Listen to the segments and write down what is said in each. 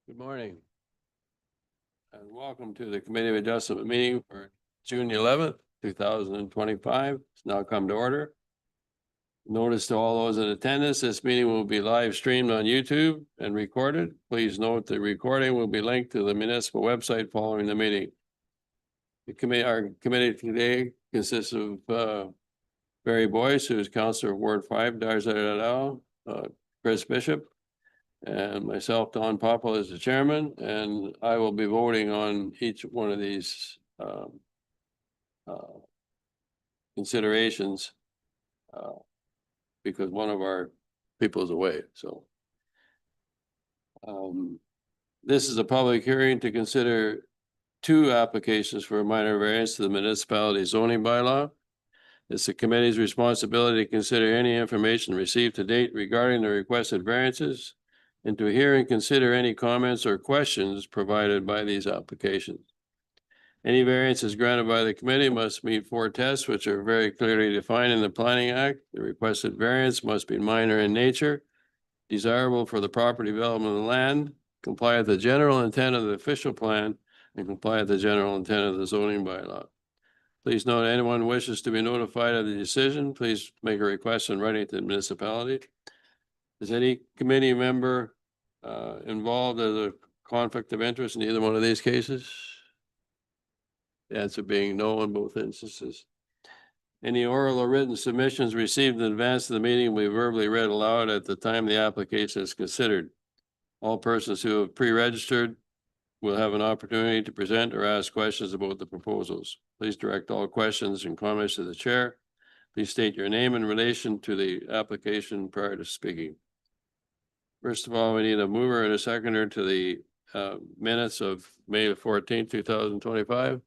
Good morning. And welcome to the Committee of Adjustment meeting for June 11th, 2025. It's now come to order. Notice to all those in attendance, this meeting will be live streamed on YouTube and recorded. Please note the recording will be linked to the municipal website following the meeting. Our committee today consists of Barry Boyce, who is Councillor of Ward 5, Darzadal, Chris Bishop, and myself, Don Popple, is the chairman, and I will be voting on each one of these considerations because one of our people is away. So this is a public hearing to consider two applications for a minor variance to the municipality zoning bylaw. It's the committee's responsibility to consider any information received to date regarding the requested variances and to hear and consider any comments or questions provided by these applications. Any variances granted by the committee must meet 4 tests, which are very clearly defined in the Planning Act. The requested variance must be minor in nature, desirable for the proper development of the land, comply with the general intent of the official plan, and comply with the general intent of the zoning bylaw. Please note, anyone wishes to be notified of the decision, please make a request in writing to the municipality. Is any committee member involved as a conflict of interest in either one of these cases? The answer being no in both instances. Any oral or written submissions received in advance of the meeting will be verbally read aloud at the time the application is considered. All persons who have pre-registered will have an opportunity to present or ask questions about the proposals. Please direct all questions and comments to the chair. Please state your name in relation to the application prior to speaking. First of all, we need a mover and a seconder to the minutes of May 14th, 2025.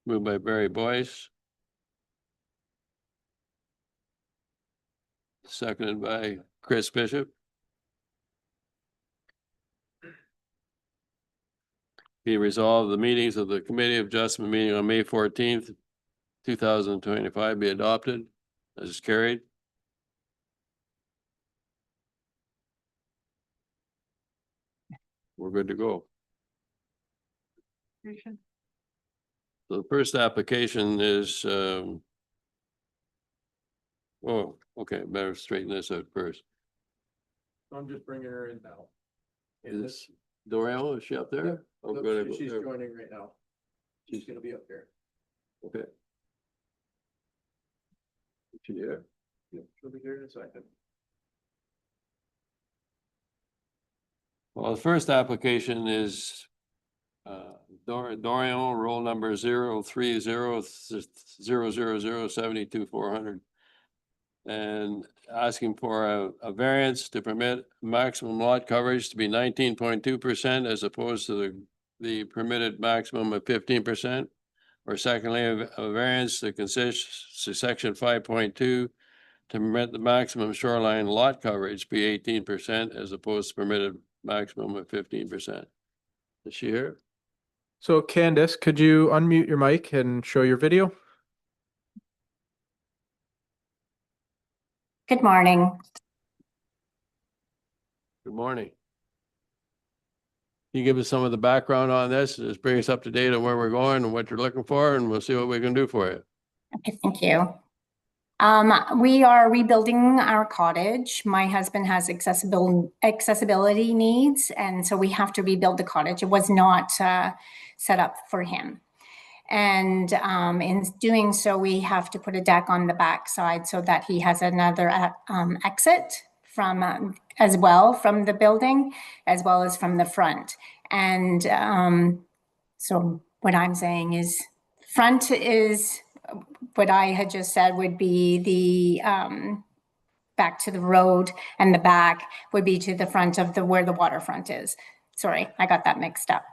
Moved by Barry Boyce. Seconded by Chris Bishop. Be resolved, the meetings of the Committee of Adjustment meeting on May 14th, 2025 be adopted as is carried. We're good to go. So the first application is, oh, okay, better straighten this out first. I'm just bringing her in now. Is this Doriel, is she up there? Yeah. Oh, Look, good. she's joining right now. She's gonna be up there. Okay. She here? Yeah, she'll be here in a second. Well, the first application is Dorian, roll number 03000072400, and asking for a variance to permit maximum lot coverage to be 19.2% as opposed to the permitted maximum of 15%. Or secondly, a variance that consists to section 5.2 to permit the maximum shoreline lot coverage be 18% as opposed to permitted maximum of 15%. Is she here? So Candace, could you unmute your mic and show your video? Good morning. Good morning. Can you give us some of the background on this? Just bring us up to date on where we're going and what you're looking for, and we'll see what we can do for you. Okay, thank you. We are rebuilding our cottage. My husband has accessibility needs, and so we have to rebuild the cottage. It was not set up for him. And in doing so, we have to put a deck on the back side so that he has another exit from as well from the building, as well as from the front. And so what I'm saying is front is what I had just said would be the back to the road, and the back would be to the front of the where the waterfront is. Sorry, I got that mixed up.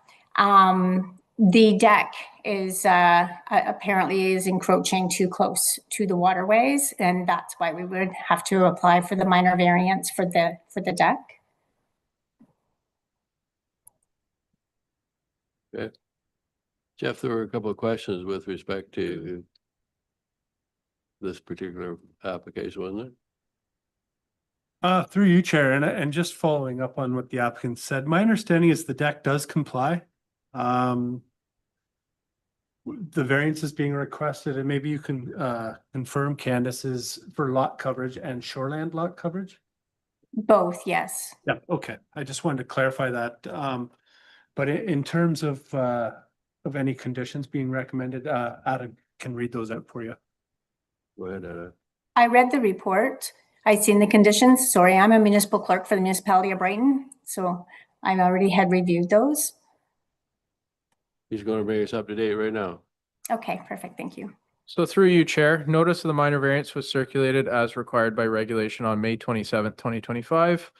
The deck is apparently is encroaching too close to the waterways, and that's why we would have to apply for the minor variance for the deck. Okay. Jeff, there were a couple of questions with respect to this particular application, wasn't it? Through you, Chair, and just following up on what the applicant said, my understanding is the deck does comply. The variance is being requested, and maybe you can confirm, Candace, is for lot coverage and shoreland lot coverage? Both, yes. Yeah, okay. I just wanted to clarify that. But in terms of any conditions being recommended, Adam can read those out for you. Go ahead, I read the report. I'd seen the conditions. Sorry, I'm a municipal clerk for the municipality of Brighton, so I already had reviewed those. He's gonna bring us up to date right now. Okay, perfect. Thank you. So through you, Chair, notice of the minor variance was circulated as required by regulation on May 27th, 2025.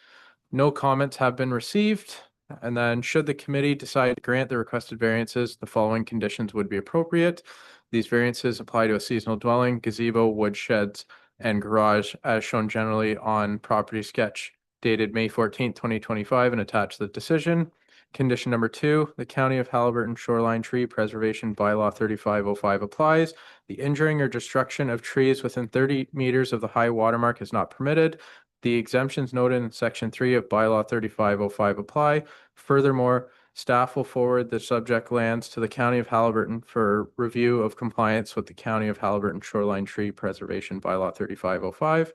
No comments have been received. And then should the committee decide to grant the requested variances, the following conditions would be appropriate. These variances apply to a seasonal dwelling, gazebo, woodsheds, and garage as shown generally on property sketch dated May 14th, 2025 and attached to the decision. Condition number 2, the County of Haliburton Shoreline Tree Preservation Bylaw 3505 applies. The injuring or destruction of trees within 30 meters of the high water mark is not permitted. The exemptions noted in section 3 of bylaw 3505 apply. Furthermore, staff will forward the subject lands to the County of Haliburton for review of compliance with the County of Haliburton Shoreline Tree Preservation Bylaw 3505.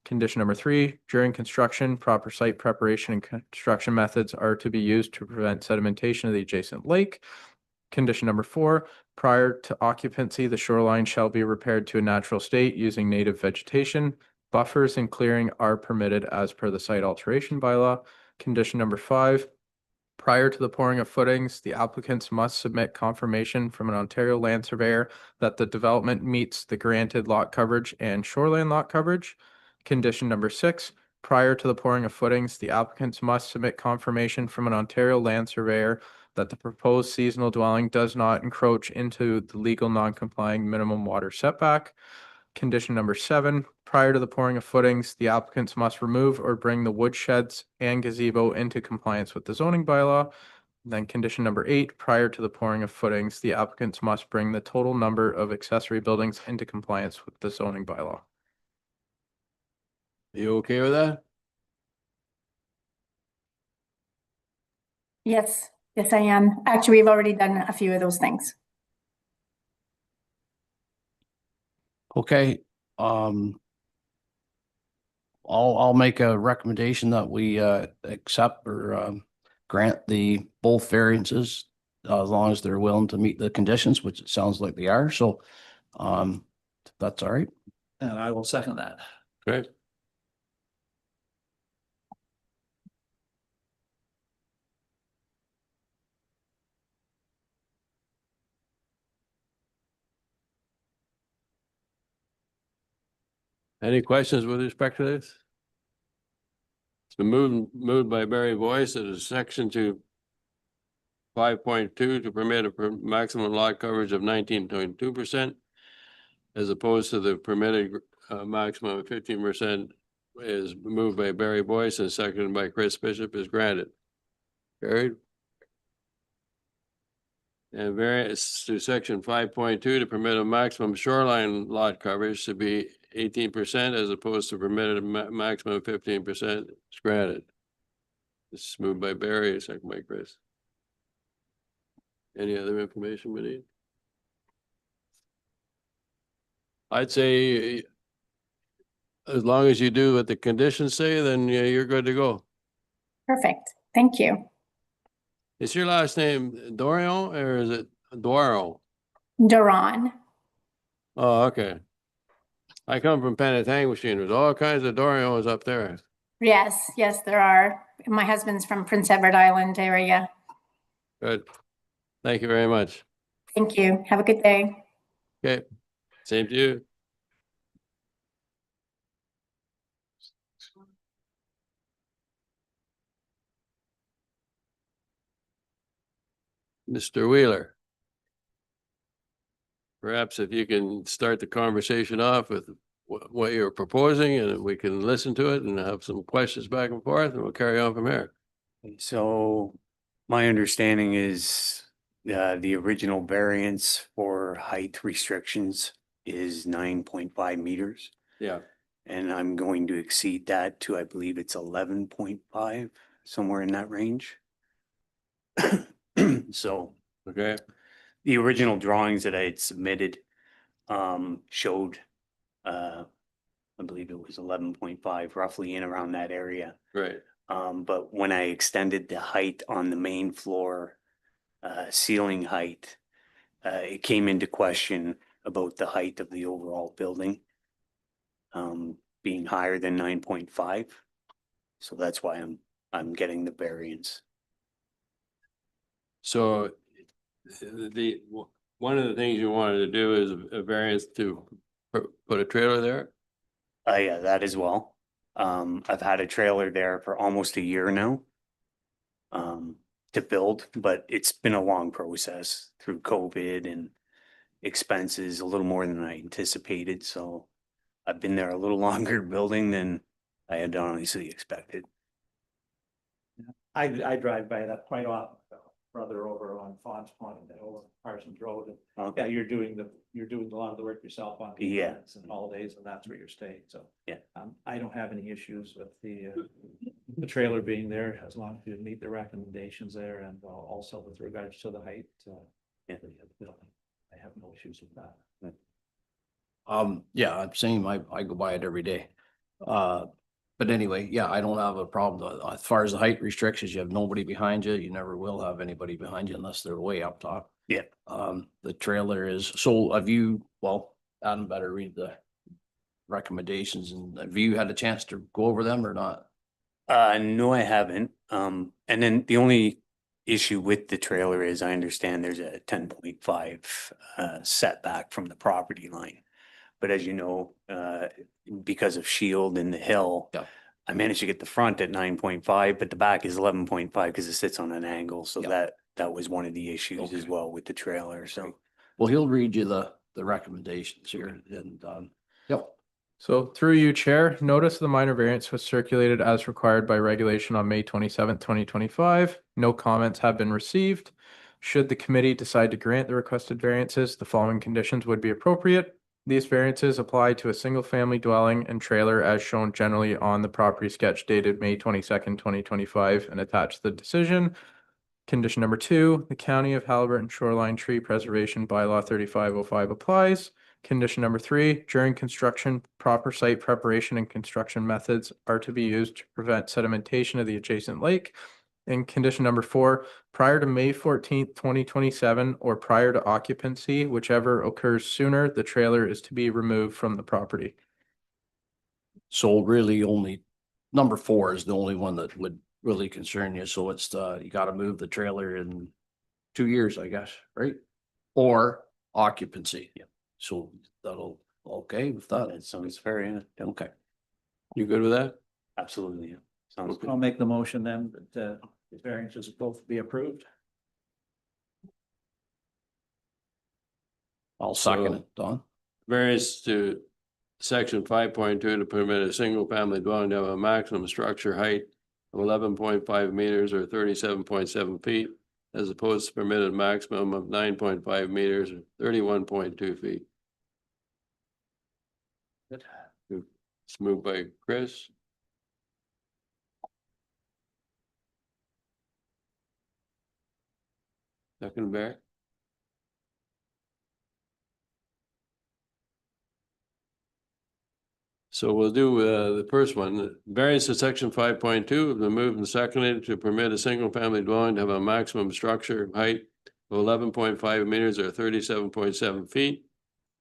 Condition number 3, during construction, proper site preparation and construction methods are to be used to prevent sedimentation of the adjacent lake. Condition number 4, prior to occupancy, the shoreline shall be repaired to a natural state using native vegetation. Buffers and clearing are permitted as per the site alteration bylaw. Condition number 5, prior to the pouring of footings, the applicants must submit confirmation from an Ontario land surveyor that the development meets the granted lot coverage and shoreline lot coverage. Condition number 6, prior to the pouring of footings, the applicants must submit confirmation from an Ontario land surveyor that the proposed seasonal dwelling does not encroach into the legal non-complying minimum water setback. Condition number 7, prior to the pouring of footings, the applicants must remove or bring the woodsheds and gazebo into compliance with the zoning bylaw. Then condition number 8, prior to the pouring of footings, the applicants must bring the total number of accessory buildings into compliance with the zoning bylaw. You okay with that? Yes, yes, I am. Actually, we've already done a few of those things. Okay, I'll make a recommendation that we accept or grant the both variances as long as they're willing to meet the conditions, which it sounds like they are. So that's all right. And I will second that. Great. Any questions with respect to this? It's been moved by Barry Boyce that a section to 5.2 to permit a maximum lot coverage of 19.2% as opposed to the permitted maximum of 15% is moved by Barry Boyce and seconded by Chris Bishop is granted. Carried. And variance to section 5.2 to permit a maximum shoreline lot coverage to be 18% as opposed to permitted maximum of 15% is granted. This is moved by Barry, second by Chris. Any other information we need? I'd say as long as you do what the conditions say, then yeah, you're good to go. Perfect. Thank you. Is your last name Dorion or is it Dwaro? Duran. Oh, okay. I come from Penetanguishene. There's all kinds of Dorions up there. Yes, yes, there are. My husband's from Prince Edward Island area. Good. Thank you very much. Thank you. Have a good day. Okay. Same to you. Mr. Wheeler. Perhaps if you can start the conversation off with what you're proposing and we can listen to it and have some questions back and forth and we'll carry on from here. So my understanding is the original variance for height restrictions is 9.5 meters. Yeah. And I'm going to exceed that to, I believe it's 11.5, somewhere in that range. So Okay, the original drawings that I had submitted showed I believe it was 11.5, roughly in around that area. right. But when I extended the height on the main floor, ceiling height, it came into question about the height of the overall building being higher than 9.5. So that's why I'm getting the variance. So one of the things you wanted to do is a variance to put a trailer there? Yeah, that as well. I've had a trailer there for almost a year now. To build, but it's been a long process through COVID and expenses, a little more than I anticipated, so I've been there a little longer building than I had honestly expected. I drive by that quite often, brother over on Fons Pond and over Parsons Road. And yeah, Okay, you're doing a lot of the work yourself on Yeah. weekends and holidays, and that's where you're staying, so. Yeah. I don't have any issues with the trailer being there as long as you meet the recommendations there, and also with regards to the height. Yeah. of the building. I have no issues with that. Yeah, I'm saying I go by it every day. But anyway, yeah, I don't have a problem. As far as the height restrictions, you have nobody behind you. You never will have anybody behind you unless they're way up top. Yeah. The trailer is, so have you, well, Adam better read the recommendations, and have you had a chance to go over them or not? no, I haven't. And then the only issue with the trailer is I understand there's a 10.5 setback from the property line. But as you know, because of shield and the hill. Yeah. I managed to get the front at 9.5, but the back is 11.5 because it sits on an angle, so Yeah. that was one of the issues as Okay. well with the trailer, so. Well, he'll read you the recommendations here and, yep. So through you, Chair, notice of the minor variance was circulated as required by regulation on May 27th, 2025. No comments have been received. Should the committee decide to grant the requested variances, the following conditions would be appropriate. These variances apply to a single-family dwelling and trailer as shown generally on the property sketch dated May 22nd, 2025 and attached to the decision. Condition number 2, the County of Haliburton Shoreline Tree Preservation Bylaw 3505 applies. Condition number 3, during construction, proper site preparation and construction methods are to be used to prevent sedimentation of the adjacent lake. And condition number 4, prior to May 14th, 2027, or prior to occupancy, whichever occurs sooner, the trailer is to be removed from the property. So really only number 4 is the only one that would really concern you. So it's you gotta move the trailer in 2 years, I guess, right? Or occupancy. Yeah. So that'll, okay with that. That sounds fair, yeah, Okay. You good with that? absolutely, yeah. Sounds Okay. good. I'll make the motion then that the variances both be approved. I'll second So- it, Don. Variance to section 5.2 to permit a single family dwelling to have a maximum structure height of 11.5 meters or 37.7 feet, as opposed to permitted maximum of 9.5 meters or 31.2 feet. Good. It's moved by Chris. Second, Barry. So we'll do the first one. Variance to section 5.2 have been moved and seconded to permit a single family dwelling to have a maximum structure height of 11.5 meters or 37.7 feet,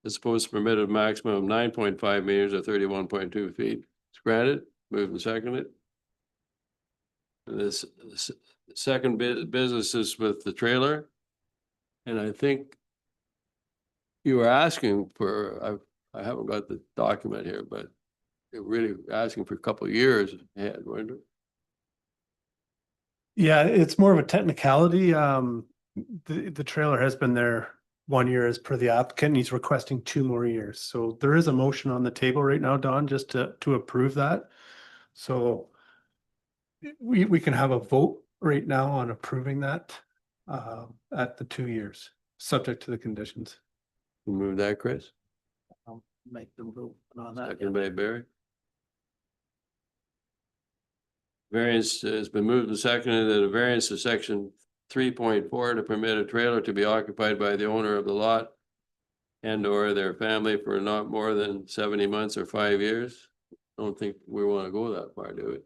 as opposed to permitted maximum of 9.5 meters or 31.2 feet. It's granted, moved and seconded. And this second business is with the trailer. And I think you were asking for, I haven't got the document here, but you're really asking for a couple of years ahead, weren't you? Yeah, it's more of a technicality. The trailer has been there 1 year as per the applicant, and he's requesting 2 more years. So there is a motion on the table right now, Don, just to approve that. So we can have a vote right now on approving that at the 2 years, subject to the conditions. You move that, Chris? I'll make the move on that. Second by Barry. Variance has been moved and seconded that a variance to section 3.4 to permit a trailer to be occupied by the owner of the lot and or their family for not more than 70 months or 5 years. Don't think we want to go that far, do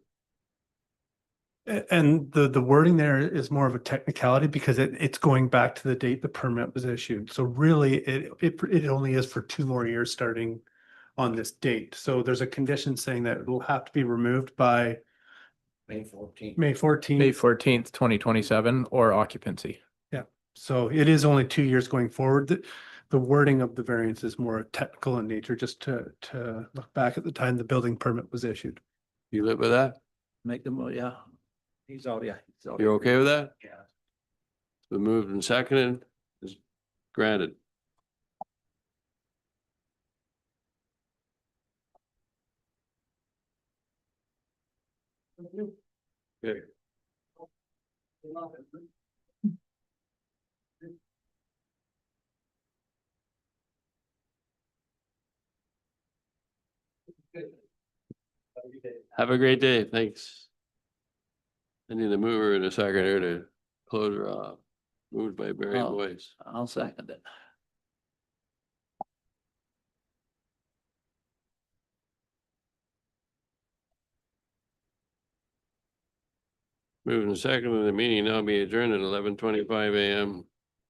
we? And the wording there is more of a technicality because it's going back to the date the permit was issued. So really, it only is for 2 more years starting on this date. So there's a condition saying that it will have to be removed by May 14th. May May 14th. 14th, 2027, or occupancy. So it is only 2 years going forward. The wording of the variance is more technical in nature, just to look back at the time the building permit was issued. You live with that? Make them, yeah. He's already, yeah. he's already- You're okay with that? Yeah. It's been moved and seconded. Is granted. Okay. Have a great day. Thanks. I need a mover and a seconder to close her off. Moved by Barry Oh. Boyce. I'll second it. Moving and seconded, the meeting now be adjourned at 11:25 a.m.